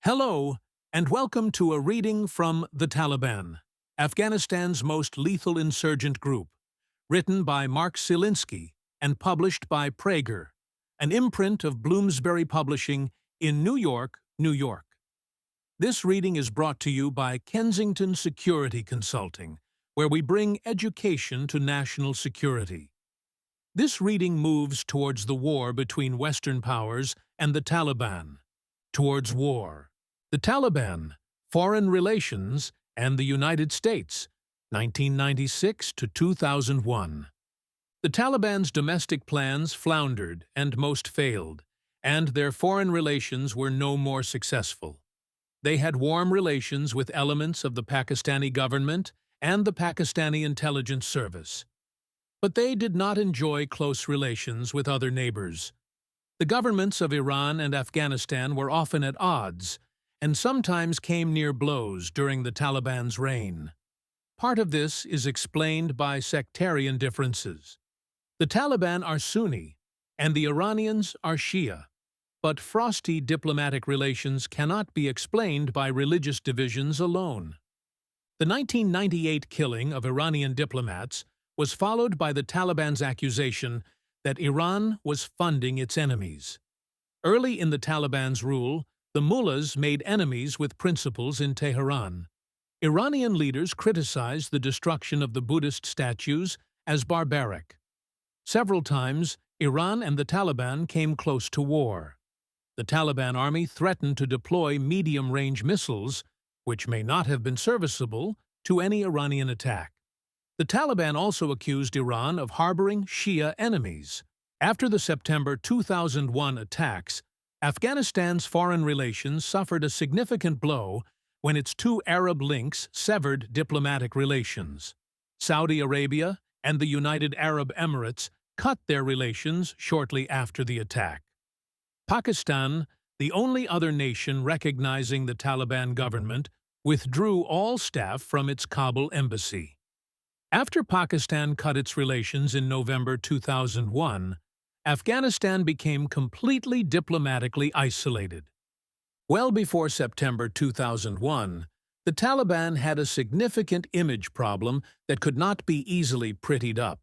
Hello, and welcome to a reading from The Taliban, Afghanistan's most lethal insurgent group, written by Mark Silinsky and published by Praeger, an imprint of Bloomsbury Publishing in New York, New York. This reading is brought to you by Kensington Security Consulting, where we bring education to national security. This reading moves towards the war between Western powers and the Taliban, towards war. The Taliban, Foreign Relations, and the United States, 1996 to 2001. The Taliban's domestic plans floundered and most failed, and their foreign relations were no more successful. They had warm relations with elements of the Pakistani government and the Pakistani intelligence service. But they did not enjoy close relations with other neighbors. The governments of Iran and Afghanistan were often at odds, and sometimes came near blows during the Taliban's reign. Part of this is explained by sectarian differences. The Taliban are Sunni, and the Iranians are Shia, but frosty diplomatic relations cannot be explained by religious divisions alone. The 1998 killing of Iranian diplomats was followed by the Taliban's accusation that Iran was funding its enemies. Early in the Taliban's rule, the mullahs made enemies with principles in Tehran. Iranian leaders criticized the destruction of the Buddhist statues as barbaric. Several times, Iran and the Taliban came close to war. The Taliban army threatened to deploy medium-range missiles, which may not have been serviceable, to any Iranian attack. The Taliban also accused Iran of harboring Shia enemies. After the September 2001 attacks, Afghanistan's foreign relations suffered a significant blow when its two Arab links severed diplomatic relations. Saudi Arabia and the United Arab Emirates cut their relations shortly after the attack. Pakistan, the only other nation recognizing the Taliban government, withdrew all staff from its Kabul embassy. After Pakistan cut its relations in November 2001, Afghanistan became completely diplomatically isolated. Well before September 2001, the Taliban had a significant image problem that could not be easily prettied up.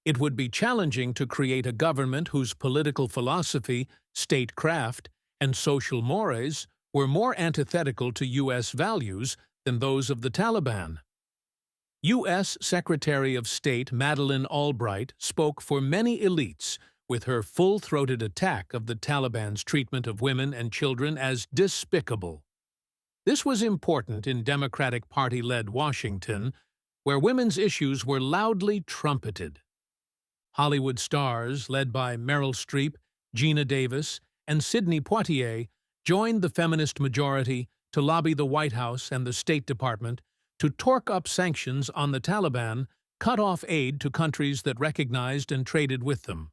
It would be challenging to create a government whose political philosophy, statecraft, and social mores were more antithetical to U.S. values than those of the Taliban. U.S. Secretary of State Madeleine Albright spoke for many elites with her full-throated attack of the Taliban's treatment of women and children as despicable. This was important in Democratic Party-led Washington, where women's issues were loudly trumpeted. Hollywood stars, led by Meryl Streep, Gina Davis, and Sidney Poitier, joined the feminist majority to lobby the White House and the State Department to torque up sanctions on the Taliban, cut off aid to countries that recognized and traded with them.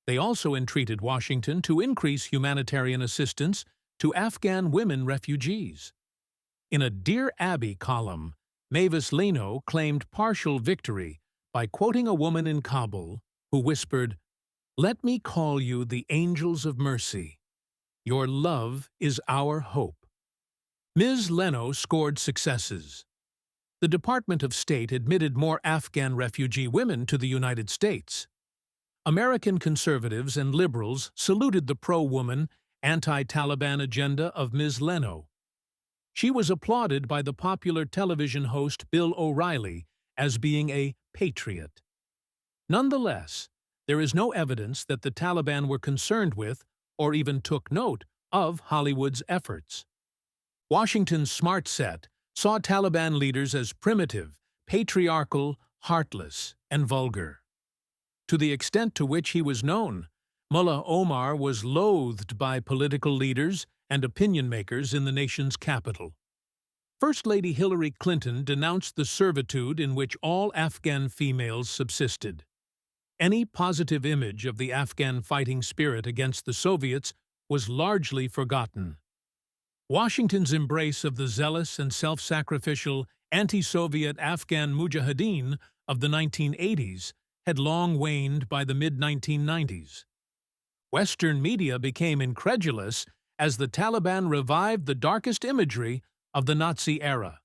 They also entreated Washington to increase humanitarian assistance to Afghan women refugees. In a Dear Abby column, Mavis Leno claimed partial victory by quoting a woman in Kabul who whispered, "Let me call you the angels of mercy. Your love is our hope." Ms. Leno scored successes. The Department of State admitted more Afghan refugee women to the United States. American conservatives and liberals saluted the pro-woman, anti-Taliban agenda of Ms. Leno. She was applauded by the popular television host Bill O'Reilly as being a patriot. Nonetheless, there is no evidence that the Taliban were concerned with or even took note of Hollywood's efforts. Washington's smart set saw Taliban leaders as primitive, patriarchal, heartless, and vulgar. To the extent to which he was known, Mullah Omar was loathed by political leaders and opinion makers in the nation's capital. First Lady Hillary Clinton denounced the servitude in which all Afghan females subsisted. Any positive image of the Afghan fighting spirit against the Soviets was largely forgotten. Washington's embrace of the zealous and self-sacrificial anti-Soviet Afghan mujahideen of the 1980s had long waned by the mid-1990s. Western media became incredulous as the Taliban revived the darkest imagery of the Nazi era.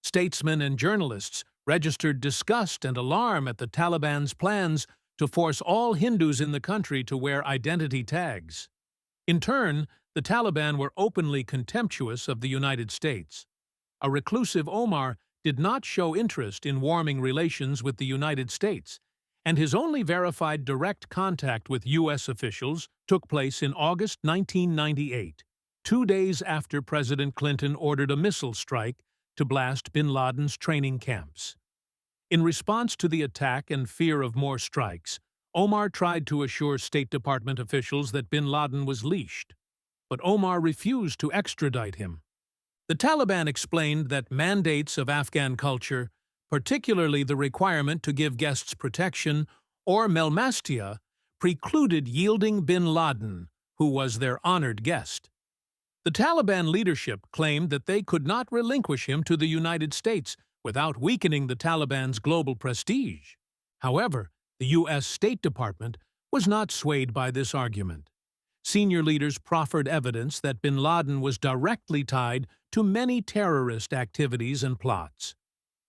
Statesmen and journalists registered disgust and alarm at the Taliban's plans to force all Hindus in the country to wear identity tags. In turn, the Taliban were openly contemptuous of the United States. A reclusive Omar did not show interest in warming relations with the United States, and his only verified direct contact with U.S. officials took place in August 1998, 2 days after President Clinton ordered a missile strike to blast bin Laden's training camps. In response to the attack and fear of more strikes, Omar tried to assure State Department officials that bin Laden was leashed, but Omar refused to extradite him. The Taliban explained that mandates of Afghan culture, particularly the requirement to give guests protection or melmastia, precluded yielding bin Laden, who was their honored guest. The Taliban leadership claimed that they could not relinquish him to the United States without weakening the Taliban's global prestige. However, the U.S. State Department was not swayed by this argument. Senior leaders proffered evidence that bin Laden was directly tied to many terrorist activities and plots.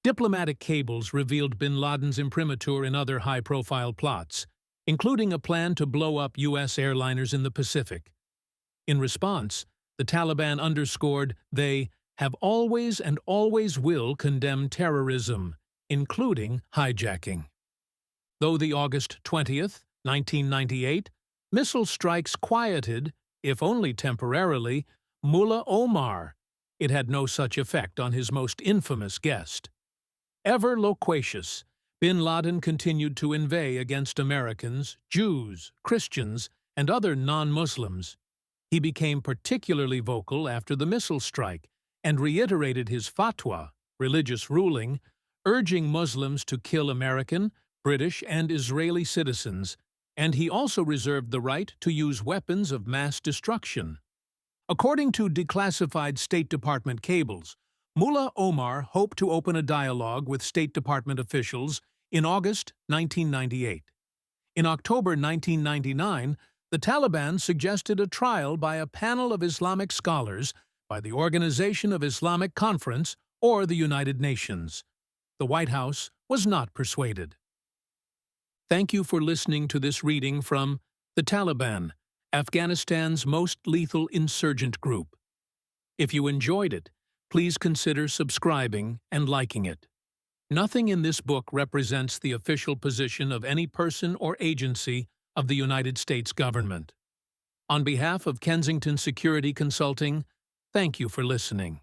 Diplomatic cables revealed bin Laden's imprimatur in other high-profile plots, including a plan to blow up U.S. airliners in the Pacific. In response, the Taliban underscored they have always and always will condemn terrorism, including hijacking. Though the August 20th, 1998, missile strikes quieted, if only temporarily, Mullah Omar, it had no such effect on his most infamous guest. Ever loquacious, bin Laden continued to inveigh against Americans, Jews, Christians, and other non-Muslims. He became particularly vocal after the missile strike and reiterated his fatwa, religious ruling, urging Muslims to kill American, British, and Israeli citizens, and he also reserved the right to use weapons of mass destruction. According to declassified State Department cables, Mullah Omar hoped to open a dialogue with State Department officials in August 1998. In October 1999, the Taliban suggested a trial by a panel of Islamic scholars by the Organization of Islamic Conference or the United Nations. The White House was not persuaded. Thank you for listening to this reading from The Taliban, Afghanistan's most lethal insurgent group. If you enjoyed it, please consider subscribing and liking it. Nothing in this book represents the official position of any person or agency of the United States government. On behalf of Kensington Security Consulting, thank you for listening.